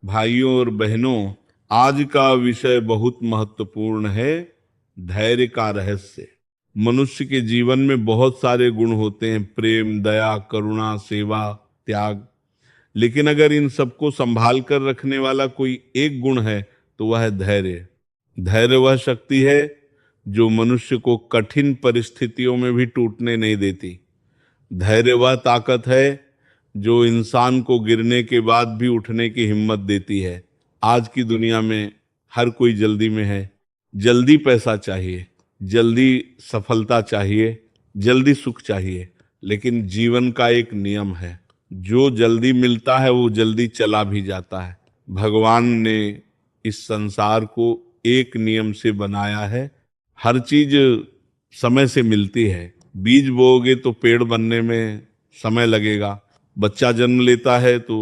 भाइयों और बहनों, आज का विषय बहुत महत्वपूर्ण है। धैर्य का रहस्य। मनुष्य के जीवन में बहुत सारे गुण होते हैं, प्रेम, दया, करुणा, सेवा, त्याग। लेकिन अगर इन सबको संभाल कर रखने वाला कोई एक गुण है तो वह है धैर्य। धैर्य वह शक्ति है जो मनुष्य को कठिन परिस्थितियों में भी टूटने नहीं देती। धैर्य वह ताकत है जो इंसान को गिरने के बाद भी उठने की हिम्मत देती है। आज की दुनिया में हर कोई जल्दी में है। जल्दी पैसा चाहिए, जल्दी सफलता चाहिए, जल्दी सुख चाहिए। लेकिन जीवन का एक नियम है, जो जल्दी मिलता है वो जल्दी चला भी जाता है। भगवान ने इस संसार को एक नियम से बनाया है। हर चीज समय से मिलती है। बीज बोओगे तो पेड़ बनने में समय लगेगा। बच्चा जन्म लेता है तो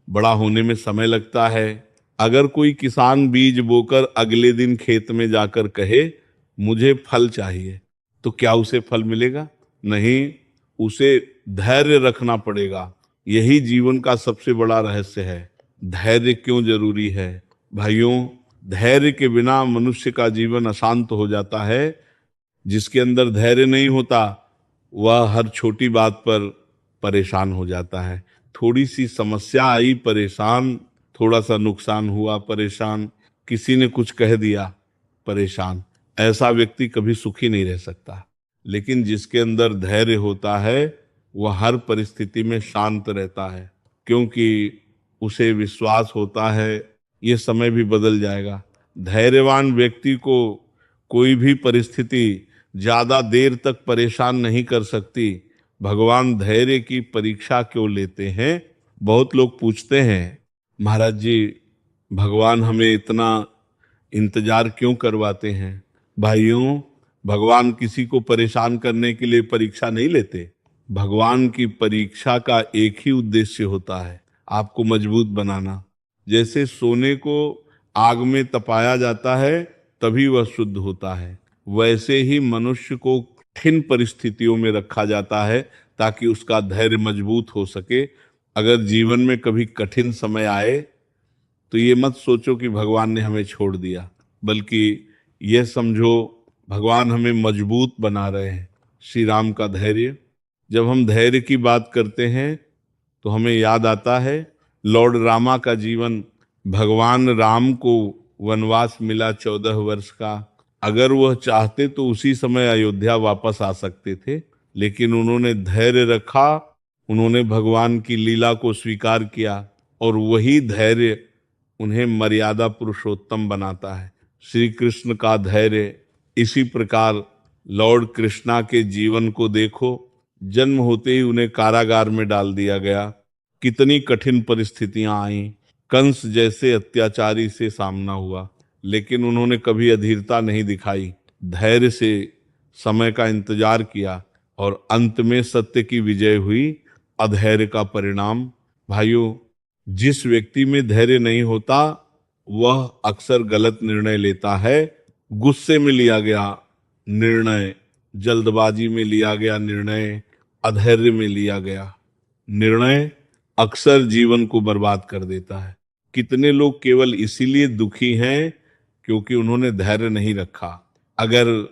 बड़ा होने में समय लगता है। अगर कोई किसान बीज बोकर अगले दिन खेत में जाकर कहे मुझे फल चाहिए, तो क्या उसे फल मिलेगा? नहीं, उसे धैर्य रखना पड़ेगा। यही जीवन का सबसे बड़ा रहस्य है। धैर्य क्यों जरूरी है? भाइयों, धैर्य के बिना मनुष्य का जीवन अशांत हो जाता है। जिसके अंदर धैर्य नहीं होता वह हर छोटी बात पर परेशान हो जाता है। थोड़ी सी समस्या आई, परेशान। थोड़ा सा नुकसान हुआ, परेशान। किसी ने कुछ कह दिया, परेशान। ऐसा व्यक्ति कभी सुखी नहीं रह सकता। लेकिन जिसके अंदर धैर्य होता है वह हर परिस्थिति में शांत रहता है, क्योंकि उसे विश्वास होता है ये समय भी बदल जाएगा। धैर्यवान व्यक्ति को कोई भी परिस्थिति ज्यादा देर तक परेशान नहीं कर सकती। भगवान धैर्य की परीक्षा क्यों लेते हैं? बहुत लोग पूछते हैं, महाराज जी, भगवान हमें इतना इंतजार क्यों करवाते हैं? भाइयों, भगवान किसी को परेशान करने के लिए परीक्षा नहीं लेते। भगवान की परीक्षा का एक ही उद्देश्य होता है, आपको मजबूत बनाना। जैसे सोने को आग में तपाया जाता है तभी वह शुद्ध होता है, वैसे ही मनुष्य को कठिन परिस्थितियों में रखा जाता है ताकि उसका धैर्य मजबूत हो सके। अगर जीवन में कभी कठिन समय आए तो ये मत सोचो कि भगवान ने हमें छोड़ दिया, बल्कि यह समझो भगवान हमें मजबूत बना रहे हैं। श्री राम का धैर्य। जब हम धैर्य की बात करते हैं तो हमें याद आता है लॉर्ड रामा का जीवन। भगवान राम को वनवास मिला 14 वर्ष का। अगर वह चाहते तो उसी समय अयोध्या वापस आ सकते थे, लेकिन उन्होंने धैर्य रखा। उन्होंने भगवान की लीला को स्वीकार किया और वही धैर्य उन्हें मर्यादा पुरुषोत्तम बनाता है। श्री कृष्ण का धैर्य। इसी प्रकार लॉर्ड कृष्णा के जीवन को देखो। जन्म होते ही उन्हें कारागार में डाल दिया गया। कितनी कठिन परिस्थितियां आईं, कंस जैसे अत्याचारी से सामना हुआ, लेकिन उन्होंने कभी अधीरता नहीं दिखाई। धैर्य से समय का इंतजार किया और अंत में सत्य की विजय हुई। अधैर्य का परिणाम। भाइयों, जिस व्यक्ति में धैर्य नहीं होता वह अक्सर गलत निर्णय लेता है। गुस्से में लिया गया निर्णय, जल्दबाजी में लिया गया निर्णय, अधैर्य में लिया गया निर्णय अक्सर जीवन को बर्बाद कर देता है। कितने लोग केवल इसीलिए दुखी हैं क्योंकि उन्होंने धैर्य नहीं रखा। अगर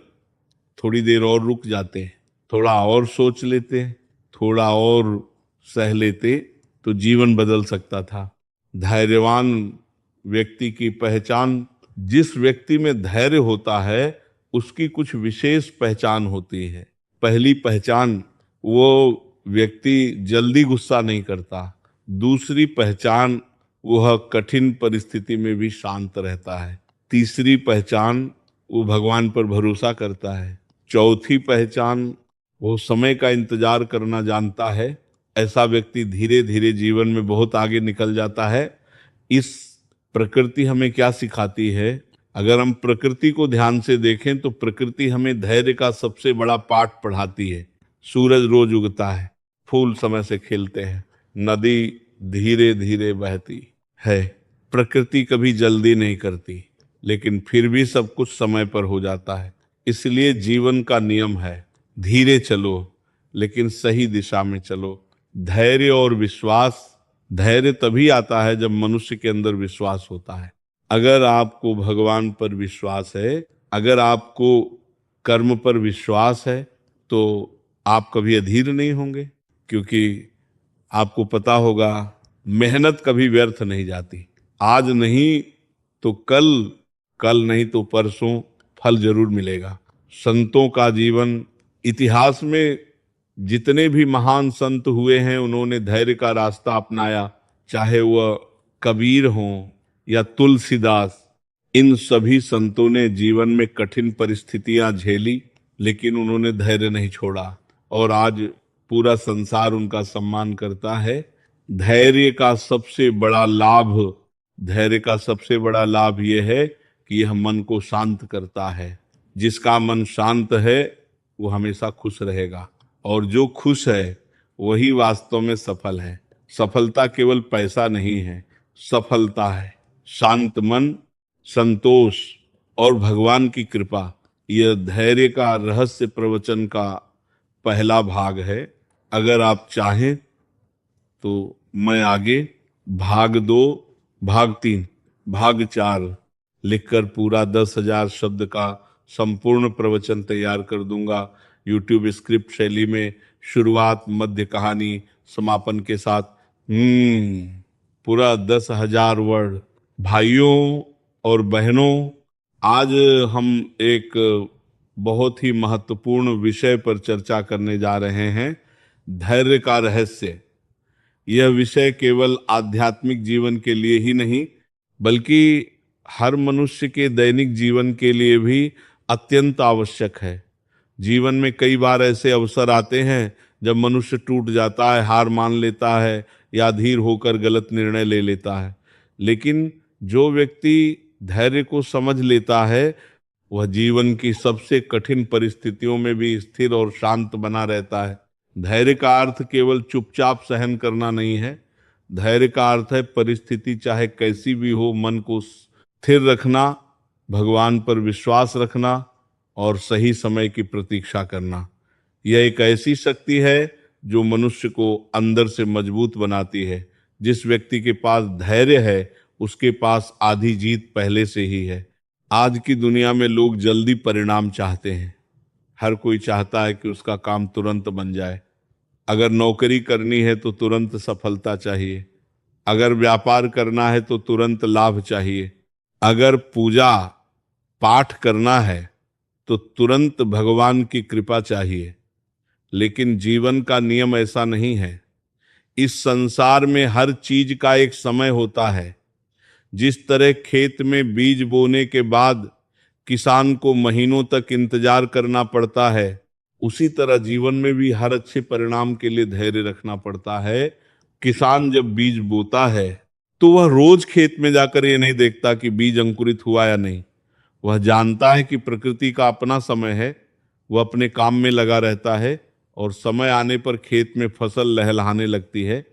थोड़ी देर और रुक जाते, थोड़ा और सोच लेते, थोड़ा और सह लेते तो जीवन बदल सकता था। धैर्यवान व्यक्ति की पहचान। जिस व्यक्ति में धैर्य होता है उसकी कुछ विशेष पहचान होती है। पहली पहचान, वो व्यक्ति जल्दी गुस्सा नहीं करता। दूसरी पहचान, वह कठिन परिस्थिति में भी शांत रहता है। तीसरी पहचान, वो भगवान पर भरोसा करता है। चौथी पहचान, वो समय का इंतजार करना जानता है। ऐसा व्यक्ति धीरे धीरे जीवन में बहुत आगे निकल जाता है। इस प्रकृति हमें क्या सिखाती है? अगर हम प्रकृति को ध्यान से देखें तो प्रकृति हमें धैर्य का सबसे बड़ा पाठ पढ़ाती है। सूरज रोज उगता है, फूल समय से खिलते हैं, नदी धीरे धीरे बहती है। प्रकृति कभी जल्दी नहीं करती, लेकिन फिर भी सब कुछ समय पर हो जाता है। इसलिए जीवन का नियम है, धीरे चलो लेकिन सही दिशा में चलो। धैर्य और विश्वास धैर्य तभी आता है जब मनुष्य के अंदर विश्वास होता है। अगर आपको भगवान पर विश्वास है, अगर आपको कर्म पर विश्वास है, तो आप कभी अधीर नहीं होंगे, क्योंकि आपको पता होगा मेहनत कभी व्यर्थ नहीं जाती। आज नहीं तो कल, कल नहीं तो परसों फल जरूर मिलेगा। संतों का जीवन, इतिहास में जितने भी महान संत हुए हैं उन्होंने धैर्य का रास्ता अपनाया, चाहे वह कबीर हों या तुलसीदास। इन सभी संतों ने जीवन में कठिन परिस्थितियां झेली, लेकिन उन्होंने धैर्य नहीं छोड़ा, और आज पूरा संसार उनका सम्मान करता है। धैर्य का सबसे बड़ा लाभ, धैर्य का सबसे बड़ा लाभ यह है कि यह मन को शांत करता है। जिसका मन शांत है वो हमेशा खुश रहेगा, और जो खुश है वही वास्तव में सफल है। सफलता केवल पैसा नहीं है, सफलता है शांत मन, संतोष और भगवान की कृपा। यह धैर्य का रहस्य प्रवचन का पहला भाग है। अगर आप चाहें तो मैं आगे भाग 2, भाग 3, भाग 4 लिखकर पूरा 10,000 शब्द का संपूर्ण प्रवचन तैयार कर दूंगा, यूट्यूब स्क्रिप्ट शैली में, शुरुआत, मध्य, कहानी, समापन के साथ। पूरा 10,000 वर्ड। भाइयों और बहनों, आज हम एक बहुत ही महत्वपूर्ण विषय पर चर्चा करने जा रहे हैं, धैर्य का रहस्य। यह विषय केवल आध्यात्मिक जीवन के लिए ही नहीं, बल्कि हर मनुष्य के दैनिक जीवन के लिए भी अत्यंत आवश्यक है। जीवन में कई बार ऐसे अवसर आते हैं जब मनुष्य टूट जाता है, हार मान लेता है या धीर होकर गलत निर्णय ले लेता है। लेकिन जो व्यक्ति धैर्य को समझ लेता है, वह जीवन की सबसे कठिन परिस्थितियों में भी स्थिर और शांत बना रहता है। धैर्य का अर्थ केवल चुपचाप सहन करना नहीं है। धैर्य का अर्थ है परिस्थिति चाहे कैसी भी हो, मन को स्थिर रखना, भगवान पर विश्वास रखना और सही समय की प्रतीक्षा करना। यह एक ऐसी शक्ति है जो मनुष्य को अंदर से मजबूत बनाती है। जिस व्यक्ति के पास धैर्य है उसके पास आधी जीत पहले से ही है। आज की दुनिया में लोग जल्दी परिणाम चाहते हैं। हर कोई चाहता है कि उसका काम तुरंत बन जाए। अगर नौकरी करनी है तो तुरंत सफलता चाहिए, अगर व्यापार करना है तो तुरंत लाभ चाहिए, अगर पूजा पाठ करना है तो तुरंत भगवान की कृपा चाहिए। लेकिन जीवन का नियम ऐसा नहीं है। इस संसार में हर चीज का एक समय होता है। जिस तरह खेत में बीज बोने के बाद किसान को महीनों तक इंतजार करना पड़ता है, उसी तरह जीवन में भी हर अच्छे परिणाम के लिए धैर्य रखना पड़ता है। किसान जब बीज बोता है तो वह रोज खेत में जाकर ये नहीं देखता कि बीज अंकुरित हुआ या नहीं। वह जानता है कि प्रकृति का अपना समय है, वह अपने काम में लगा रहता है और समय आने पर खेत में फसल लहलहाने लगती है।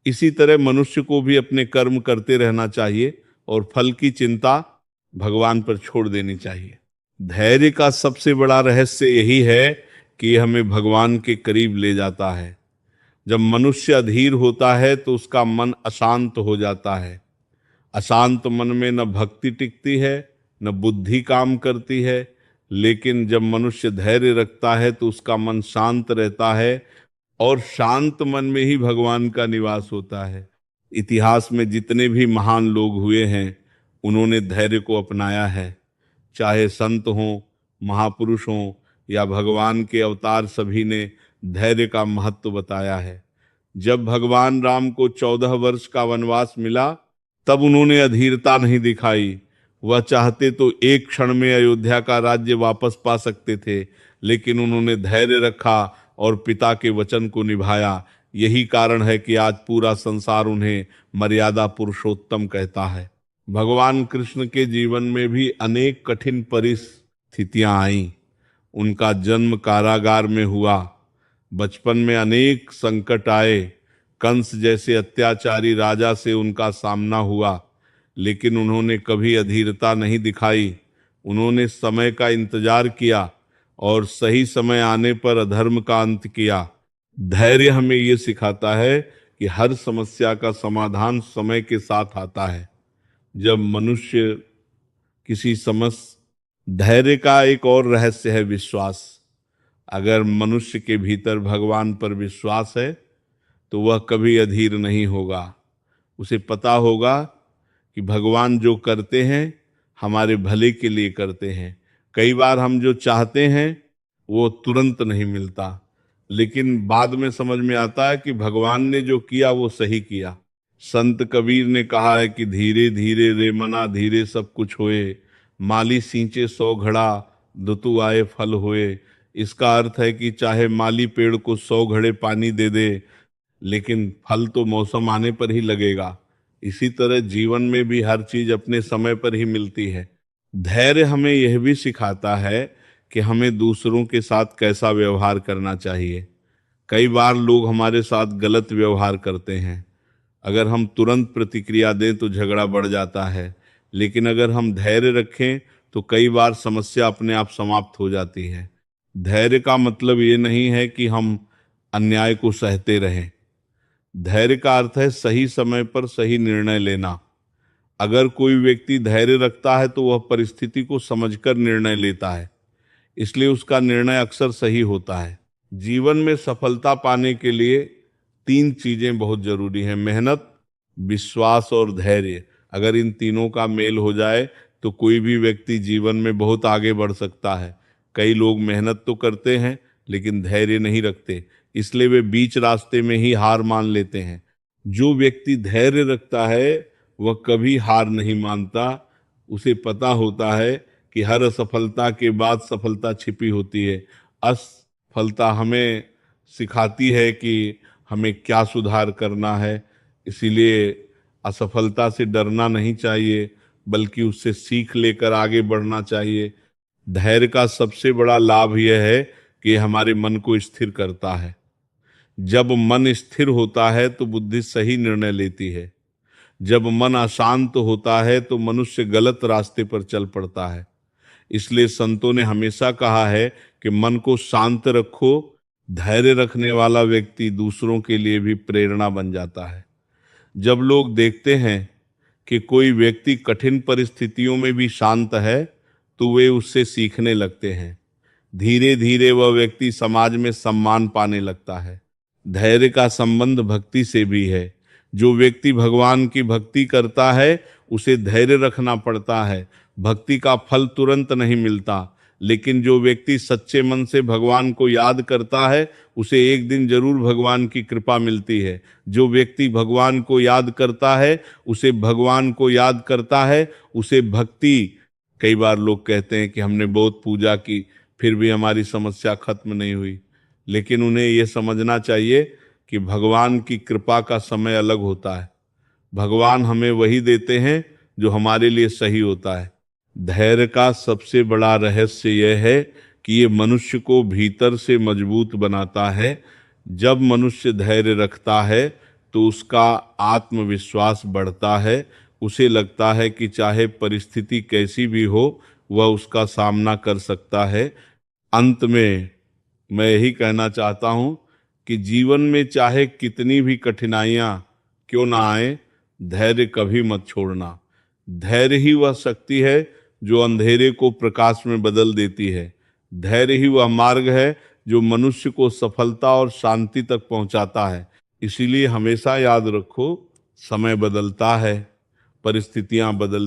इसी तरह मनुष्य को भी अपने कर्म करते रहना चाहिए और फल की चिंता भगवान पर छोड़ देनी चाहिए। धैर्य का सबसे बड़ा रहस्य यही है कि हमें भगवान के करीब ले जाता है। जब मनुष्य अधीर होता है तो उसका मन अशांत हो जाता है। अशांत मन में न भक्ति टिकती है, न बुद्धि काम करती है। लेकिन जब मनुष्य धैर्य रखता है तो उसका मन शांत रहता है, और शांत मन में ही भगवान का निवास होता है। इतिहास में जितने भी महान लोग हुए हैं उन्होंने धैर्य को अपनाया है। चाहे संत हों, महापुरुष हों या भगवान के अवतार, सभी ने धैर्य का महत्व बताया है। जब भगवान राम को 14 वर्ष का वनवास मिला तब उन्होंने अधीरता नहीं दिखाई। वह चाहते तो एक क्षण में अयोध्या का राज्य वापस पा सकते थे, लेकिन उन्होंने धैर्य रखा और पिता के वचन को निभाया। यही कारण है कि आज पूरा संसार उन्हें मर्यादा पुरुषोत्तम कहता है। भगवान कृष्ण के जीवन में भी अनेक कठिन परिस्थितियां आईं। उनका जन्म कारागार में हुआ, बचपन में अनेक संकट आए, कंस जैसे अत्याचारी राजा से उनका सामना हुआ, लेकिन उन्होंने कभी अधीरता नहीं दिखाई। उन्होंने समय का इंतजार किया और सही समय आने पर अधर्म का अंत किया। धैर्य हमें ये सिखाता है कि हर समस्या का समाधान समय के साथ आता है। जब मनुष्य किसी समस्या, धैर्य का एक और रहस्य है विश्वास। अगर मनुष्य के भीतर भगवान पर विश्वास है तो वह कभी अधीर नहीं होगा। उसे पता होगा कि भगवान जो करते हैं हमारे भले के लिए करते हैं। कई बार हम जो चाहते हैं वो तुरंत नहीं मिलता, लेकिन बाद में समझ में आता है कि भगवान ने जो किया वो सही किया। संत कबीर ने कहा है कि धीरे धीरे रे मना धीरे सब कुछ होए, माली सींचे 100 घड़ा दुतु आए फल होए। इसका अर्थ है कि चाहे माली पेड़ को 100 घड़े पानी दे दे, लेकिन फल तो मौसम आने पर ही लगेगा। इसी तरह जीवन में भी हर चीज अपने समय पर ही मिलती है। धैर्य हमें यह भी सिखाता है कि हमें दूसरों के साथ कैसा व्यवहार करना चाहिए। कई बार लोग हमारे साथ गलत व्यवहार करते हैं। अगर हम तुरंत प्रतिक्रिया दें तो झगड़ा बढ़ जाता है, लेकिन अगर हम धैर्य रखें तो कई बार समस्या अपने आप समाप्त हो जाती है। धैर्य का मतलब ये नहीं है कि हम अन्याय को सहते रहें। धैर्य का अर्थ है सही समय पर सही निर्णय लेना। अगर कोई व्यक्ति धैर्य रखता है तो वह परिस्थिति को समझकर निर्णय लेता है, इसलिए उसका निर्णय अक्सर सही होता है। जीवन में सफलता पाने के लिए 3 चीजें बहुत जरूरी हैं: मेहनत, विश्वास और धैर्य। अगर इन तीनों का मेल हो जाए तो कोई भी व्यक्ति जीवन में बहुत आगे बढ़ सकता है। कई लोग मेहनत तो करते हैं लेकिन धैर्य नहीं रखते, इसलिए वे बीच रास्ते में ही हार मान लेते हैं। जो व्यक्ति धैर्य रखता है वह कभी हार नहीं मानता। उसे पता होता है कि हर असफलता के बाद सफलता छिपी होती है। असफलता हमें सिखाती है कि हमें क्या सुधार करना है। इसीलिए असफलता से डरना नहीं चाहिए, बल्कि उससे सीख लेकर आगे बढ़ना चाहिए। धैर्य का सबसे बड़ा लाभ यह है कि हमारे मन को स्थिर करता है। जब मन स्थिर होता है तो बुद्धि सही निर्णय लेती है। जब मन अशांत होता है तो मनुष्य गलत रास्ते पर चल पड़ता है। इसलिए संतों ने हमेशा कहा है कि मन को शांत रखो। धैर्य रखने वाला व्यक्ति दूसरों के लिए भी प्रेरणा बन जाता है। जब लोग देखते हैं कि कोई व्यक्ति कठिन परिस्थितियों में भी शांत है तो वे उससे सीखने लगते हैं। धीरे धीरे वह व्यक्ति समाज में सम्मान पाने लगता है। धैर्य का संबंध भक्ति से भी है। जो व्यक्ति भगवान की भक्ति करता है उसे धैर्य रखना पड़ता है। भक्ति का फल तुरंत नहीं मिलता, लेकिन जो व्यक्ति सच्चे मन से भगवान को याद करता है उसे एक दिन जरूर भगवान की कृपा मिलती है। जो व्यक्ति भगवान को याद करता है उसे भक्ति। कई बार लोग कहते हैं कि हमने बहुत पूजा की फिर भी हमारी समस्या खत्म नहीं हुई, लेकिन उन्हें यह समझना चाहिए कि भगवान की कृपा का समय अलग होता है। भगवान हमें वही देते हैं जो हमारे लिए सही होता है। धैर्य का सबसे बड़ा रहस्य यह है कि ये मनुष्य को भीतर से मजबूत बनाता है। जब मनुष्य धैर्य रखता है तो उसका आत्मविश्वास बढ़ता है। उसे लगता है कि चाहे परिस्थिति कैसी भी हो वह उसका सामना कर सकता है। अंत में मैं यही कहना चाहता हूं कि जीवन में चाहे कितनी भी कठिनाइयां क्यों ना आए, धैर्य कभी मत छोड़ना। धैर्य ही वह शक्ति है जो अंधेरे को प्रकाश में बदल देती है। धैर्य ही वह मार्ग है जो मनुष्य को सफलता और शांति तक पहुंचाता है। इसीलिए हमेशा याद रखो, समय बदलता है, परिस्थितियां बदल